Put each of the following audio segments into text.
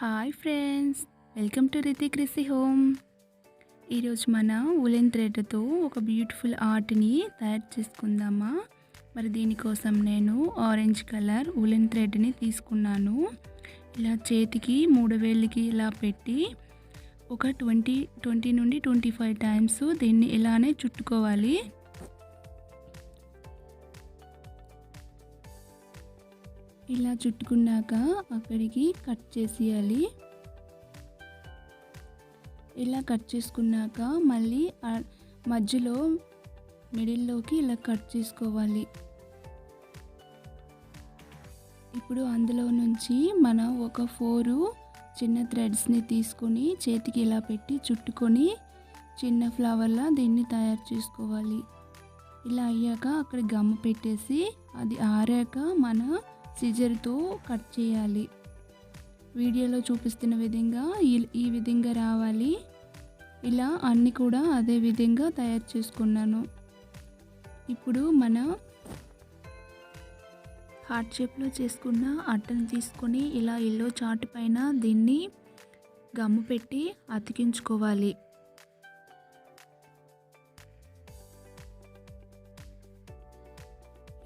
Hi friends, welcome to Riti Krisi home. ఈరోజు మన woollen థ్రెడ్తో ఒక బ్యూటిఫుల్ ఆర్ట్ని తయారు చేసుకుందామా. మరి దీనికోసం నేను ఆరెంజ్ కలర్ ఉలెన్ థ్రెడ్ని తీసుకున్నాను. ఇలా చేతికి 3 వేళ్ళకి ఇలా పెట్టి ఒక 20 నుండి 25 టైమ్స్ దీన్ని ఇలానే చుట్టుకోవాలి. ఇలా చుట్టుకున్నాక అక్కడికి కట్ చేసేయాలి. ఇలా కట్ చేసుకున్నాక మళ్ళీ మధ్యలో మిడిల్లోకి ఇలా కట్ చేసుకోవాలి. ఇప్పుడు అందులో నుంచి మనం ఒక 4 చిన్న థ్రెడ్స్ని తీసుకొని చేతికి ఇలా పెట్టి చుట్టుకొని చిన్న ఫ్లవర్లా దీన్ని తయారు చేసుకోవాలి. ఇలా అయ్యాక అక్కడ గమ్ పెట్టేసి అది ఆరాక మన సిజర్తో కట్ చేయాలి. వీడియోలో చూపిస్తున్న విధంగా ఈ విధంగా రావాలి. ఇలా అన్నీ కూడా అదే విధంగా తయారు చేసుకున్నాను. ఇప్పుడు మన హార్ట్ షేప్లో చేసుకున్న అట్టను తీసుకొని ఇలా ఎల్లో చార్ట్ పైన దీన్ని గమ్ము పెట్టి అతికించుకోవాలి.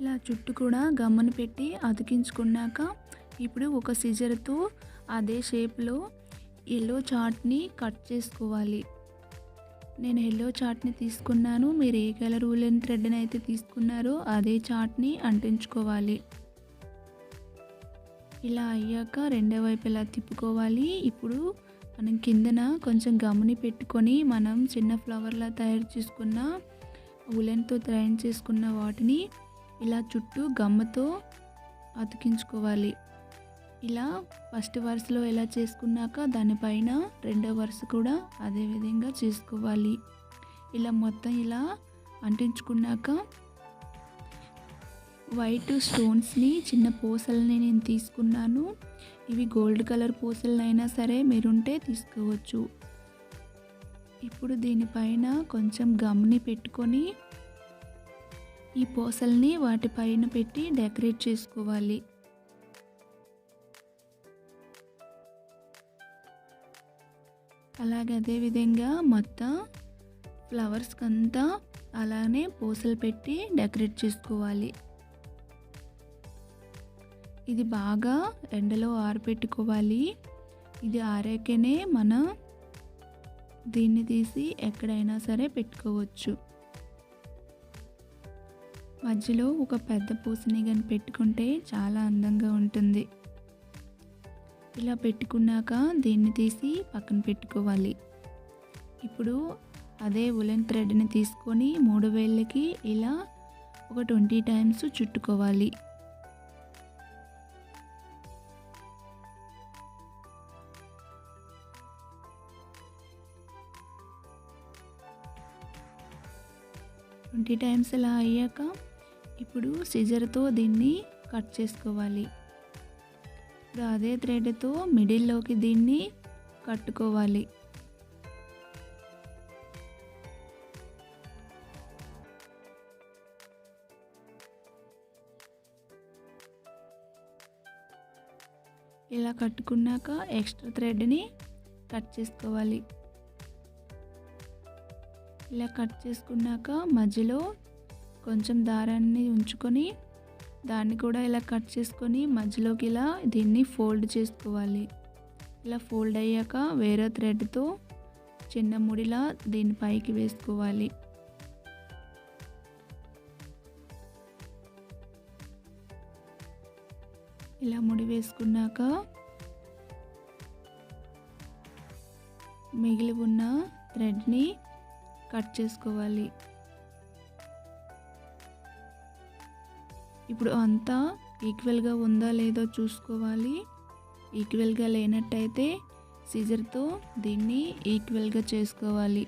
ఇలా చుట్టూ కూడా గమ్మును పెట్టి అతికించుకున్నాక ఇప్పుడు ఒక సిజర్తో అదే షేప్లో ఎల్లో చార్ట్ని కట్ చేసుకోవాలి. నేను ఎల్లో చార్ట్ని తీసుకున్నాను. మీరు ఏ కలర్ ఉలెన్ థ్రెడ్ని అయితే తీసుకున్నారో అదే చార్ట్ని అంటించుకోవాలి. ఇలా అయ్యాక రెండో వైపు ఇలా తిప్పుకోవాలి. ఇప్పుడు మనం కిందన కొంచెం గమ్ముని పెట్టుకొని మనం చిన్న ఫ్లవర్లా తయారు చేసుకున్న ఉలెన్తో తయారు చేసుకున్న వాటిని ఇలా చుట్టూ గమ్మతో అతికించుకోవాలి. ఇలా ఫస్ట్ వరుసలో ఎలా చేసుకున్నాక దానిపైన రెండో వరుస కూడా అదే విధంగా చేసుకోవాలి. ఇలా మొత్తం ఇలా అంటించుకున్నాక వైట్ స్టోన్స్ని చిన్న పూసల్ని నేను తీసుకున్నాను. ఇవి గోల్డ్ కలర్ పూసలైనా సరే మీరుంటే తీసుకోవచ్చు. ఇప్పుడు దీనిపైన కొంచెం గమ్ని పెట్టుకొని ఈ పూసల్ని వాటిపైన పెట్టి డెకరేట్ చేసుకోవాలి. అలాగే అదే విధంగా మొత్తం ఫ్లవర్స్కి అంతా అలానే పూసలు పెట్టి డెకరేట్ చేసుకోవాలి. ఇది బాగా ఎండలో ఆరబెట్టుకోవాలి. ఇది ఆరాకనే మనం దీన్ని తీసి ఎక్కడైనా సరే పెట్టుకోవచ్చు. మధ్యలో ఒక పెద్ద పూసని కానీ పెట్టుకుంటే చాలా అందంగా ఉంటుంది. ఇలా పెట్టుకున్నాక దీన్ని తీసి పక్కన పెట్టుకోవాలి. ఇప్పుడు అదే ఉలెన్ థ్రెడ్ని తీసుకొని 3 వేళ్ళకి ఇలా ఒక 20 టైమ్స్ చుట్టుకోవాలి. టైమ్స్ ఇలా అయ్యాక ఇప్పుడు సిజర్తో దీన్ని కట్ చేసుకోవాలి. ఇప్పుడు అదే థ్రెడ్తో మిడిల్లోకి దీన్ని కట్టుకోవాలి. ఇలా కట్టుకున్నాక ఎక్స్ట్రా థ్రెడ్ని కట్ చేసుకోవాలి. ఇలా కట్ చేసుకున్నాక మధ్యలో కొంచెం దారాన్ని ఉంచుకొని దాన్ని కూడా ఇలా కట్ చేసుకొని మధ్యలోకి ఇలా దీన్ని ఫోల్డ్ చేసుకోవాలి. ఇలా ఫోల్డ్ అయ్యాక వేరే థ్రెడ్తో చిన్న ముడిలా దీని పైకి వేసుకోవాలి. ఇలా ముడి వేసుకున్నాక మిగిలి ఉన్న థ్రెడ్ని కట్ చేసుకోవాలి. ఇప్పుడు అంతా ఈక్వల్గా ఉందా లేదో చూసుకోవాలి. ఈక్వల్గా లేనట్టయితే సిజర్తో దీన్ని ఈక్వల్గా చేసుకోవాలి.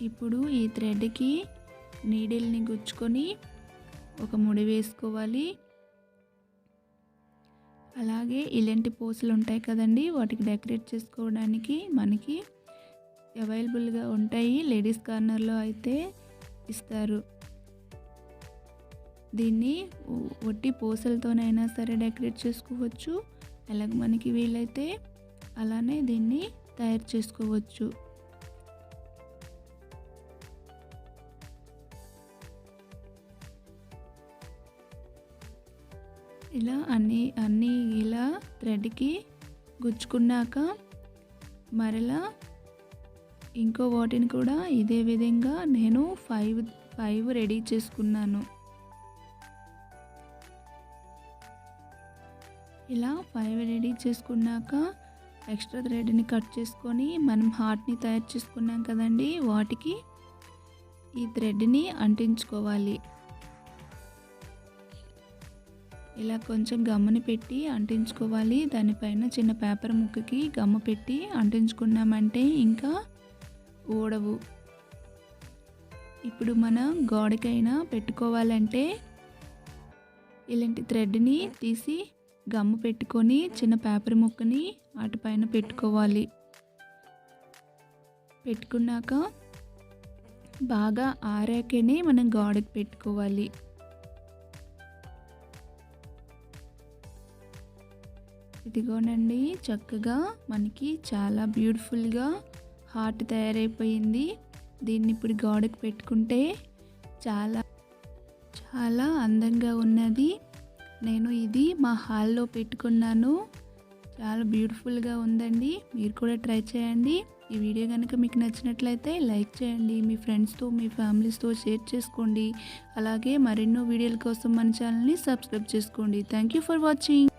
ఇప్పుడు ఈ థ్రెడ్కి నీడిల్ని గుచ్చుకొని ఒక ముడి వేసుకోవాలి. అలాగే ఇలాంటి పూసలు ఉంటాయి కదండి, వాటికి డెకరేట్ చేసుకోవడానికి మనకి అవైలబుల్గా ఉంటాయి. లేడీస్ కార్నర్లో అయితే ఇస్తారు. దీన్ని ఒట్టి పూసలతోనైనా సరే డెకరేట్ చేసుకోవచ్చు. అలాగ మనకి వీలైతే అలానే దీన్ని తయారు చేసుకోవచ్చు. ఇలా అన్నీ ఇలా థ్రెడ్కి గుచ్చుకున్నాక మరలా ఇంకో వాటిని కూడా ఇదే విధంగా నేను 5 రెడీ చేసుకున్నాను. ఇలా 5 రెడీ చేసుకున్నాక ఎక్స్ట్రా థ్రెడ్ని కట్ చేసుకొని మనం హార్ట్ని తయారు చేసుకున్నాం కదండి, వాటికి ఈ థ్రెడ్ని అంటించుకోవాలి. ఇలా కొంచెం గమ్ముని పెట్టి అంటించుకోవాలి. దానిపైన చిన్న పేపర్ ముక్కకి గమ్ము పెట్టి అంటించుకున్నామంటే ఇంకా ఊడవు. ఇప్పుడు మనం గోడకైనా పెట్టుకోవాలంటే ఇలాంటి థ్రెడ్ని తీసి గమ్ము పెట్టుకొని చిన్న పేపర్ ముక్కని వాటిపైన పెట్టుకోవాలి. పెట్టుకున్నాక బాగా ఆరాకనే మనం గోడకి పెట్టుకోవాలి. ఇదిగోనండి, చక్కగా మనకి చాలా బ్యూటిఫుల్గా హార్ట్ తయారైపోయింది. దీన్ని ఇప్పుడు గోడకు పెట్టుకుంటే చాలా చాలా అందంగా ఉన్నది. నేను ఇది మా హాల్లో పెట్టుకున్నాను. చాలా బ్యూటిఫుల్గా ఉందండి. మీరు కూడా ట్రై చేయండి. ఈ వీడియో కనుక మీకు నచ్చినట్లయితే లైక్ చేయండి. మీ ఫ్రెండ్స్తో మీ ఫ్యామిలీస్తో షేర్ చేసుకోండి. అలాగే మరెన్నో వీడియోల కోసం మన ఛానల్ని సబ్స్క్రైబ్ చేసుకోండి. Thank you for watching.